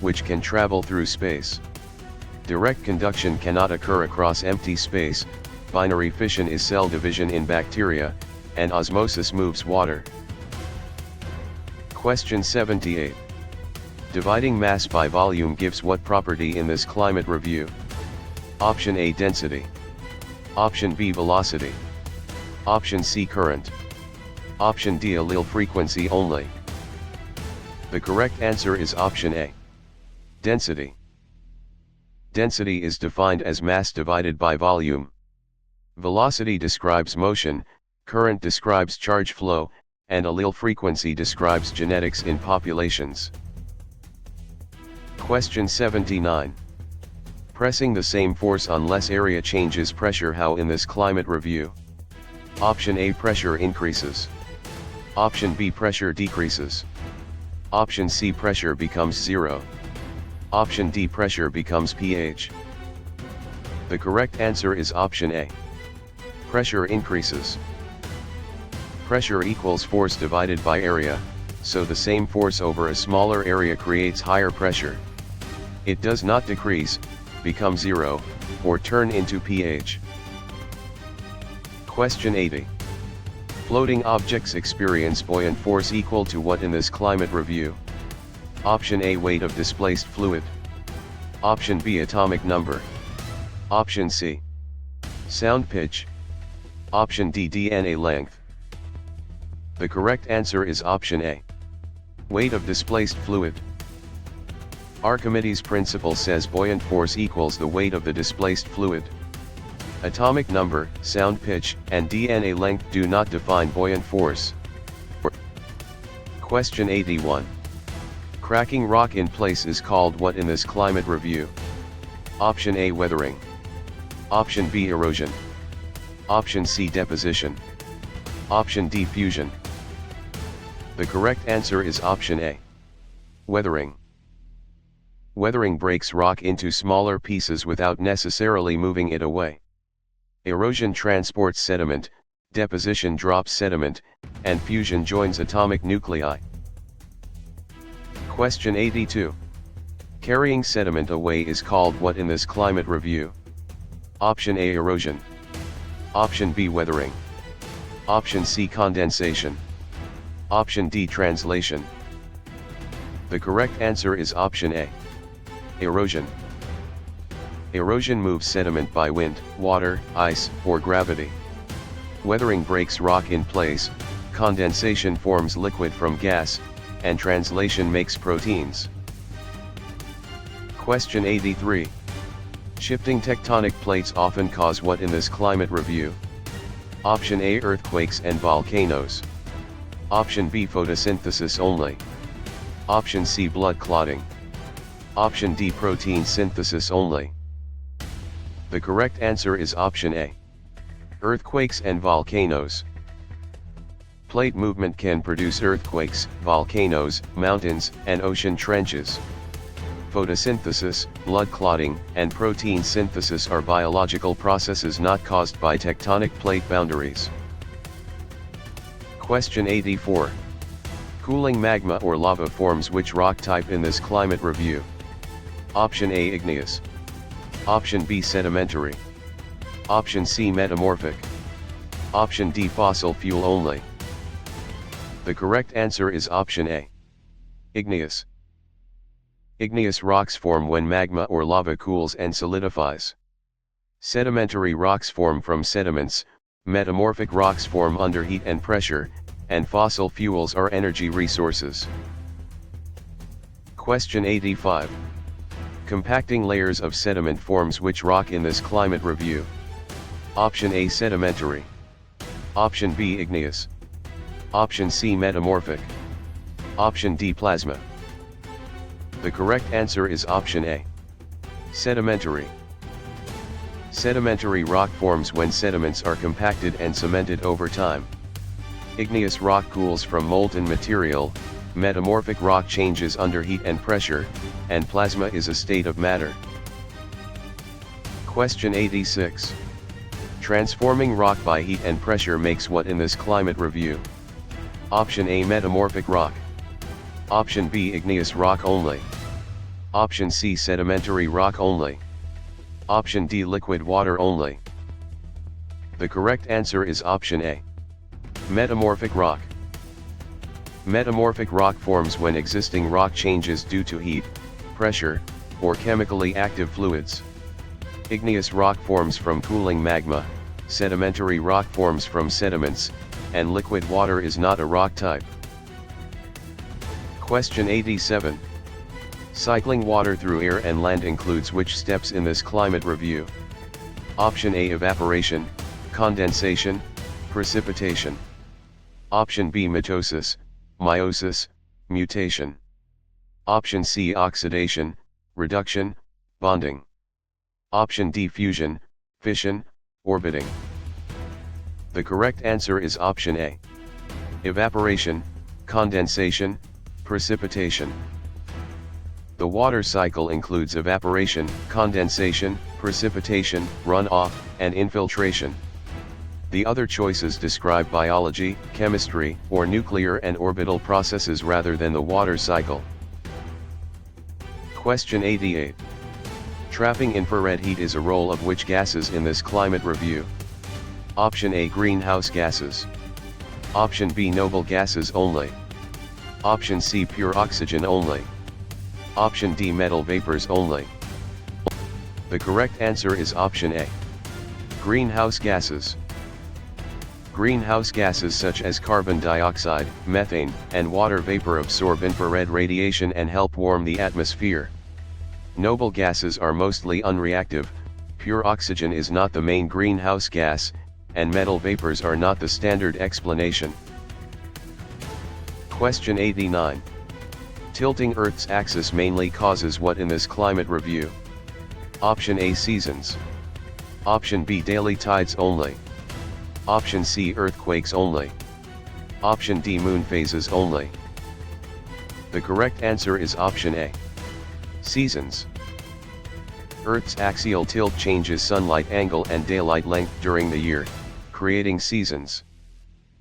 which can travel through space. Direct conduction cannot occur across empty space, binary fission is cell division in bacteria, and osmosis moves water. Question 78. Dividing mass by volume gives what property in this climate review? Option A, density. Option B, velocity. Option C, current. Option D, allele frequency only. The correct answer is option A. Density. Density is defined as mass divided by volume. Velocity describes motion, current describes charge flow, and allele frequency describes genetics in populations. Question 79. Pressing the same force on less area changes pressure. How in this climate review? Option A, pressure increases. Option B, pressure decreases. Option C, pressure becomes zero. Option D, pressure becomes pH. The correct answer is option A. Pressure increases. Pressure equals force divided by area, so the same force over a smaller area creates higher pressure. It does not decrease, become zero, or turn into pH. Question 80. Floating objects experience buoyant force equal to what in this climate review? Option A, weight of displaced fluid. Option B, atomic number. Option C, sound pitch. Option D, DNA length. The correct answer is option A, weight of displaced fluid. Archimedes' principle says buoyant force equals the weight of the displaced fluid. Atomic number, sound pitch, and DNA length do not define buoyant force. Question 81. Cracking rock in place is called what in this climate review? Option A, weathering. Option B, erosion. Option C, deposition. Option D, fusion. The correct answer is option A, weathering. Weathering breaks rock into smaller pieces without necessarily moving it away. Erosion transports sediment, deposition drops sediment, and fusion joins atomic nuclei. Question 82. Carrying sediment away is called what in this climate review? Option A, erosion. Option B, weathering. Option C, condensation. Option D, translation. The correct answer is option A, erosion. Erosion moves sediment by wind, water, ice, or gravity. Weathering breaks rock in place, condensation forms liquid from gas, and translation makes proteins. Question 83. Shifting tectonic plates often cause what in this climate review? Option A, earthquakes and volcanoes. Option B, photosynthesis only. Option C, blood clotting. Option D, protein synthesis only. The correct answer is option A, earthquakes and volcanoes. Plate movement can produce earthquakes, volcanoes, mountains, and ocean trenches. Photosynthesis, blood clotting, and protein synthesis are biological processes not caused by tectonic plate boundaries. Question 84. Cooling magma or lava forms which rock type in this climate review? Option A, igneous. Option B, sedimentary. Option C, metamorphic. Option D, fossil fuel only. The correct answer is option A, igneous. Igneous rocks form when magma or lava cools and solidifies. Sedimentary rocks form from sediments, metamorphic rocks form under heat and pressure, and fossil fuels are energy resources. Question 85. Compacting layers of sediment forms which rock in this climate review? Option A, sedimentary. Option B, igneous. Option C, metamorphic. Option D, plasma. The correct answer is option A, sedimentary. Sedimentary rock forms when sediments are compacted and cemented over time. Igneous rock cools from molten material, metamorphic rock changes under heat and pressure, and plasma is a state of matter. Question 86. Transforming rock by heat and pressure makes what in this climate review? Option A, metamorphic rock. Option B, igneous rock only. Option C, sedimentary rock only. Option D, liquid water only. The correct answer is option A, metamorphic rock. Metamorphic rock forms when existing rock changes due to heat, pressure, or chemically active fluids. Igneous rock forms from cooling magma, sedimentary rock forms from sediments, and liquid water is not a rock type. Question 87. Cycling water through air and land includes which steps in this climate review? Option A, evaporation, condensation, precipitation. Option B, mitosis, meiosis, mutation. Option C, oxidation, reduction, bonding. Option D, fusion, fission, orbiting. The correct answer is option A. Evaporation, condensation, precipitation. The water cycle includes evaporation, condensation, precipitation, runoff, and infiltration. The other choices describe biology, chemistry, or nuclear and orbital processes rather than the water cycle. Question 88. Trapping infrared heat is a role of which gases in this climate review? Option A, greenhouse gases. Option B, noble gases only. Option C, pure oxygen only. Option D, metal vapors only. The correct answer is option A. Greenhouse gases. Greenhouse gases such as carbon dioxide, methane, and water vapor absorb infrared radiation and help warm the atmosphere. Noble gases are mostly unreactive, pure oxygen is not the main greenhouse gas, and metal vapors are not the standard explanation. Question 89. Tilting Earth's axis mainly causes what in this climate review? Option A, seasons. Option B, daily tides only. Option C, earthquakes only. Option D, moon phases only. The correct answer is option A. Seasons. Earth's axial tilt changes sunlight angle and daylight length during the year, creating seasons.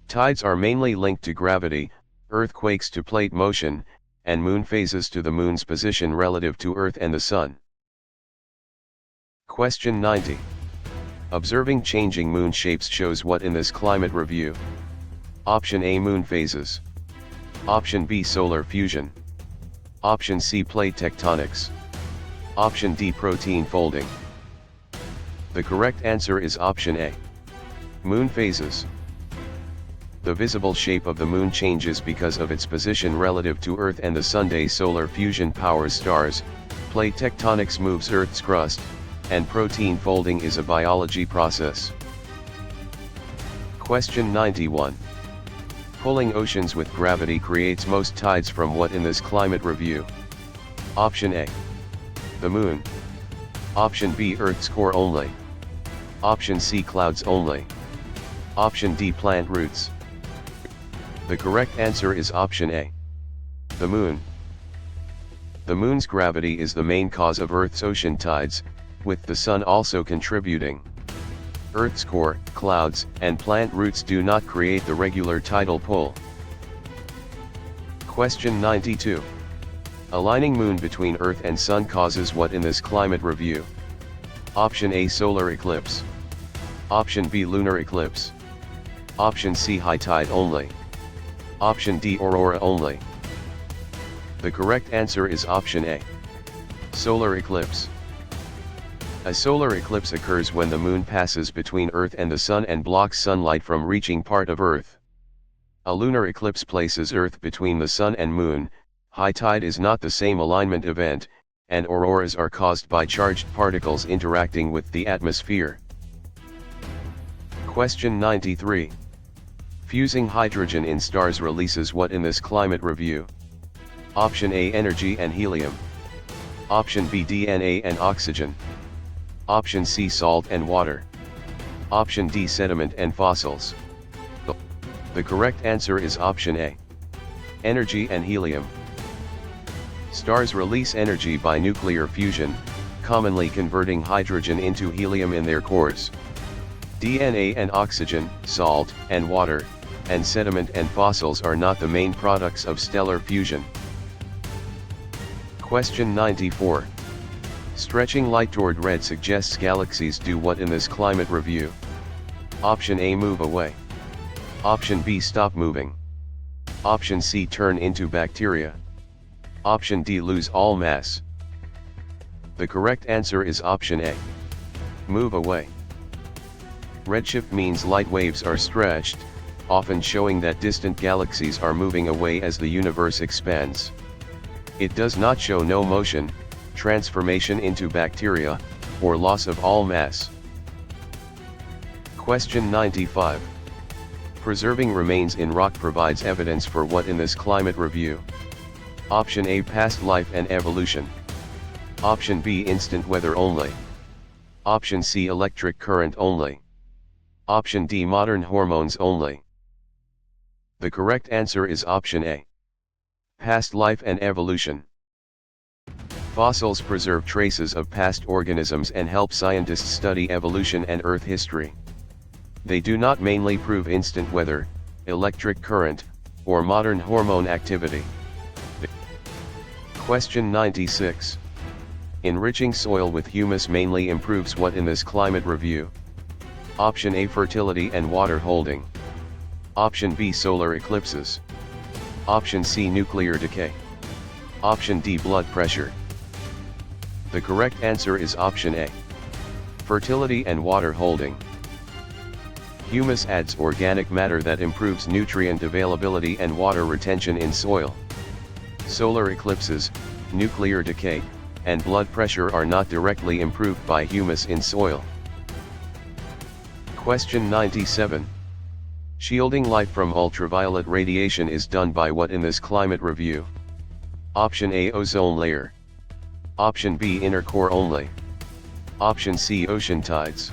Tides are mainly linked to gravity, earthquakes to plate motion, and moon phases to the moon's position relative to Earth and the Sun. Question 90. Observing changing moon shapes shows what in this climate review? Option A, moon phases. Option B, solar fusion. Option C, plate tectonics. Option D, protein folding. The correct answer is option A. Moon phases. The visible shape of the moon changes because of its position relative to Earth and the Sun. Solar fusion powers stars, plate tectonics moves Earth's crust, and protein folding is a biology process. Question 91. Pulling oceans with gravity creates most tides from what in this climate review? Option A. The moon. Option B, Earth's core only. Option C, clouds only. Option D, plant roots. The correct answer is option A. The moon. The moon's gravity is the main cause of Earth's ocean tides, with the sun also contributing. Earth's core, clouds, and plant roots do not create the regular tidal pull. Question 92. Aligning moon between Earth and Sun causes what in this climate review? Option A, solar eclipse. Option B, lunar eclipse. Option C, high tide only. Option D, aurora only. The correct answer is option A. Solar eclipse. A solar eclipse occurs when the moon passes between Earth and the Sun and blocks sunlight from reaching part of Earth. A lunar eclipse places Earth between the Sun and Moon. High tide is not the same alignment event, and auroras are caused by charged particles interacting with the atmosphere. Question 93. Fusing hydrogen in stars releases what in this climate review? Option A, energy and helium. Option B, DNA and oxygen. Option C, salt and water. Option D, sediment and fossils. The correct answer is option A. Energy and helium. Stars release energy by nuclear fusion, commonly converting hydrogen into helium in their cores. DNA and oxygen, salt and water, and sediment and fossils are not the main products of stellar fusion. Question 94. Stretching light toward red suggests galaxies do what in this climate review? Option A, move away. Option B, stop moving. Option C, turn into bacteria. Option D, lose all mass. The correct answer is option A. Move away. Redshift means light waves are stretched, often showing that distant galaxies are moving away as the universe expands. It does not show no motion, transformation into bacteria, or loss of all mass. Question 95. Preserving remains in rock provides evidence for what in this climate review? Option A, past life and evolution. Option B, instant weather only. Option C, electric current only. Option D, modern hormones only. The correct answer is option A. Past life and evolution. Fossils preserve traces of past organisms and help scientists study evolution and Earth history. They do not mainly prove instant weather, electric current, or modern hormone activity. Question 96. Enriching soil with humus mainly improves what in this climate review? Option A, fertility and water holding. Option B, solar eclipses. Option C, nuclear decay. Option D, blood pressure. The correct answer is option A. Fertility and water holding. Humus adds organic matter that improves nutrient availability and water retention in soil. Solar eclipses, nuclear decay, and blood pressure are not directly improved by humus in soil. Question 97. Shielding light from ultraviolet radiation is done by what in this climate review? Option A, ozone layer. Option B, inner core only. Option C, ocean tides.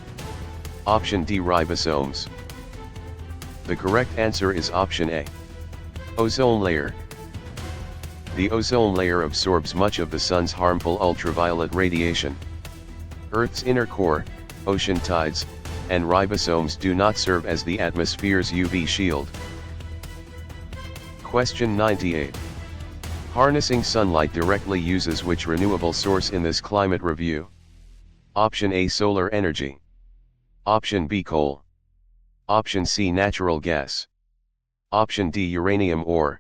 Option D, ribosomes. The correct answer is option A. Ozone layer. The ozone layer absorbs much of the sun's harmful ultraviolet radiation. Earth's inner core, ocean tides, and ribosomes do not serve as the atmosphere's UV shield. Question 98. Harnessing sunlight directly uses which renewable source in this climate review? Option A, solar energy. Option B, coal. Option C, natural gas. Option D, uranium ore.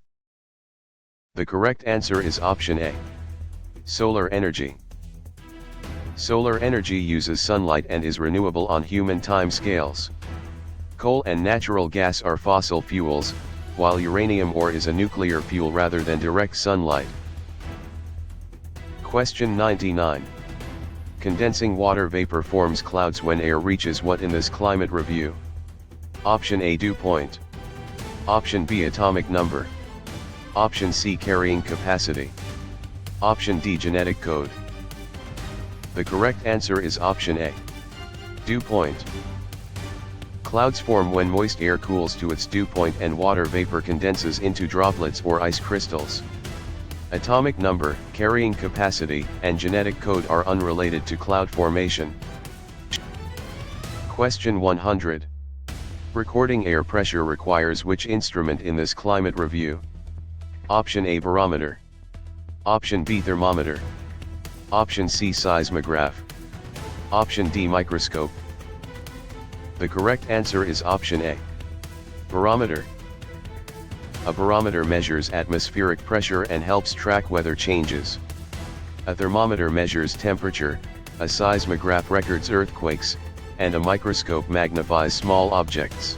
The correct answer is option A. Solar energy. Solar energy uses sunlight and is renewable on human time scales. Coal and natural gas are fossil fuels, while uranium ore is a nuclear fuel rather than direct sunlight. Question 99. Condensing water vapor forms clouds when air reaches what in this climate review? Option A, dew point. Option B, atomic number. Option C, carrying capacity. Option D, genetic code. The correct answer is option A. Dew point. Clouds form when moist air cools to its dew point and water vapor condenses into droplets or ice crystals. Atomic number, carrying capacity, and genetic code are unrelated to cloud formation. Question 100. Recording air pressure requires which instrument in this climate review? Option A, barometer. Option B, thermometer. Option C, seismograph. Option D, microscope. The correct answer is option A. Barometer. A barometer measures atmospheric pressure and helps track weather changes. A thermometer measures temperature, a seismograph records earthquakes, and a microscope magnifies small objects.